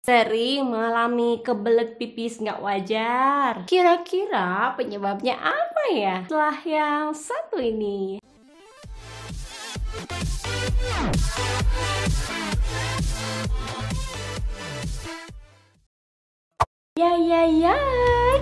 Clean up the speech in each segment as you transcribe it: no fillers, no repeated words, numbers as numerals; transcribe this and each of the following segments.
Sering mengalami kebelet pipis nggak wajar. Kira-kira penyebabnya apa ya? Setelah yang satu ini. Ya,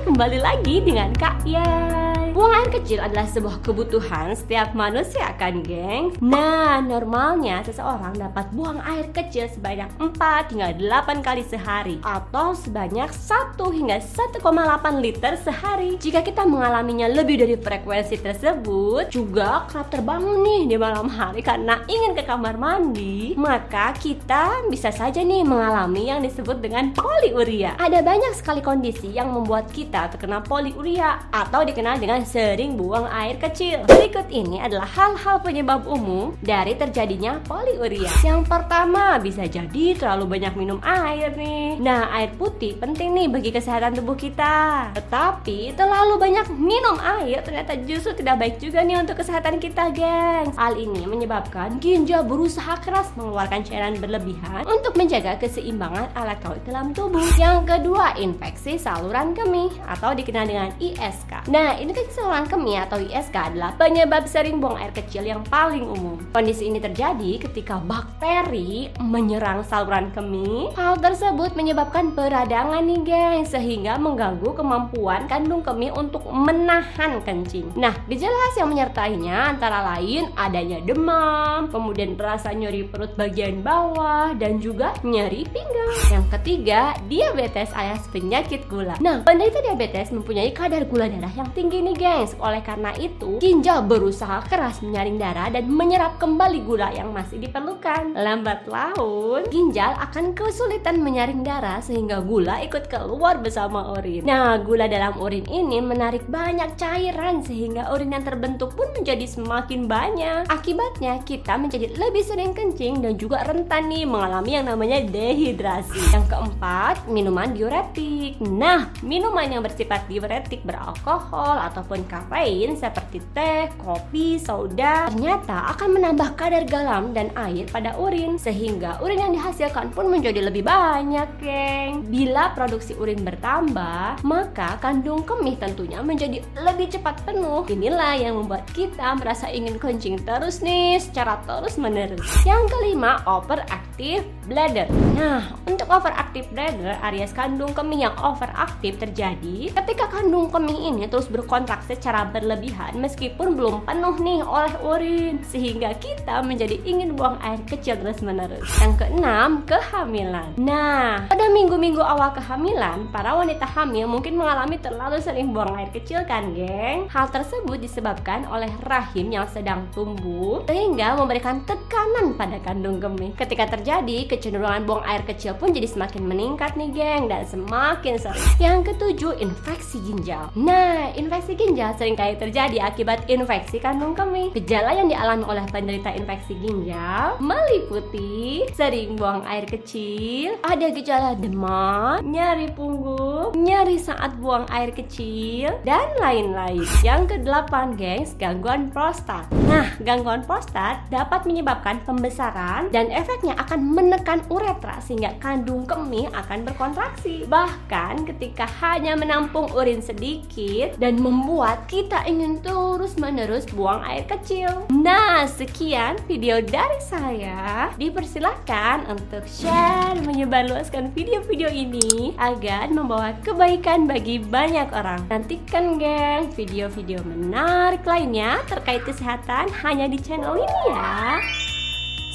kembali lagi dengan Kak Yay. Buang air kecil adalah sebuah kebutuhan setiap manusia kan, geng? Nah, normalnya seseorang dapat buang air kecil sebanyak 4 hingga 8 kali sehari, atau sebanyak 1 hingga 1,8 liter sehari. Jika kita mengalaminya lebih dari frekuensi tersebut, juga kerap terbangun nih di malam hari karena ingin ke kamar mandi, maka kita bisa saja nih mengalami yang disebut dengan poliuria. Ada banyak sekali kondisi yang membuat kita terkena poliuria atau dikenal dengan sering buang air kecil. Berikut ini adalah hal-hal penyebab umum dari terjadinya poliuria. Yang pertama, bisa jadi terlalu banyak minum air nih. Nah, air putih penting nih bagi kesehatan tubuh kita. Tetapi terlalu banyak minum air ternyata justru tidak baik juga nih untuk kesehatan kita, gengs. Hal ini menyebabkan ginjal berusaha keras mengeluarkan cairan berlebihan untuk menjaga keseimbangan elektrolit dalam tubuh. Yang kedua, infeksi saluran kemih atau dikenal dengan ISK. Nah, infeksi saluran kemih atau ISK adalah penyebab sering buang air kecil yang paling umum. Kondisi ini terjadi ketika bakteri menyerang saluran kemih. Hal tersebut menyebabkan peradangan nih, geng, sehingga mengganggu kemampuan kandung kemih untuk menahan kencing. Nah, gejala khas yang menyertainya antara lain adanya demam, kemudian rasa nyeri perut bagian bawah, dan juga nyeri pinggang. Yang ketiga, diabetes alias penyakit gula. Nah, penderita diabetes mempunyai kadar gula darah yang tinggi nih, gengs. Oleh karena itu, ginjal berusaha keras menyaring darah dan menyerap kembali gula yang masih diperlukan. Lambat laun, ginjal akan kesulitan menyaring darah sehingga gula ikut keluar bersama urin. Nah, gula dalam urin ini menarik banyak cairan sehingga urin yang terbentuk pun menjadi semakin banyak. Akibatnya, kita menjadi lebih sering kencing dan juga rentan nih mengalami yang namanya dehidrasi. Yang keempat, minuman diuretik. Nah, minuman yang bersifat diuretik beralkohol ataupun kafein seperti teh, kopi, soda ternyata akan menambah kadar garam dan air pada urin sehingga urin yang dihasilkan pun menjadi lebih banyak, geng. Bila produksi urin bertambah, maka kandung kemih tentunya menjadi lebih cepat penuh. Inilah yang membuat kita merasa ingin kencing terus nih secara terus-menerus. Yang kelima, overactive bladder. Nah, untuk overactive bladder alias kandung kemih yang overaktif terjadi ketika kandung kemih ini terus berkontrak secara berlebihan meskipun belum penuh nih oleh urin sehingga kita menjadi ingin buang air kecil terus-menerus. Yang keenam, kehamilan. Nah, pada minggu-minggu awal kehamilan, para wanita hamil mungkin mengalami terlalu sering buang air kecil kan, geng? Hal tersebut disebabkan oleh rahim yang sedang tumbuh sehingga memberikan tekanan pada kandung kemih. Ketika terjadi, kecenderungan buang air kecil pun jadi semakin meningkat nih, geng, dan semakin sering. Yang ketujuh, infeksi ginjal. Nah, infeksi ginjal seringkali terjadi akibat infeksi kandung kemih. Gejala yang dialami oleh penderita infeksi ginjal meliputi sering buang air kecil, ada gejala demam, nyeri punggung, nyeri saat buang air kecil, dan lain-lain. Yang kedelapan, gengs, gangguan prostat. Nah, gangguan prostat dapat menyebabkan pembesaran dan efeknya akan menekan uretra sehingga kandung kemih akan berkontraksi. Bahkan ketika hanya menampung urin sedikit dan membuat kita ingin terus-menerus buang air kecil. Nah, sekian video dari saya. Dipersilahkan untuk share, menyebarluaskan video-video ini agar membawa kebaikan bagi banyak orang. Nantikan, geng, video-video menarik lainnya terkait kesehatan hanya di channel ini ya.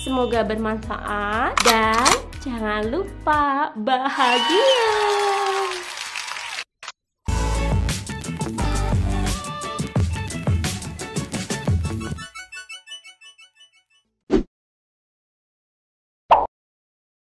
Semoga bermanfaat dan jangan lupa bahagia.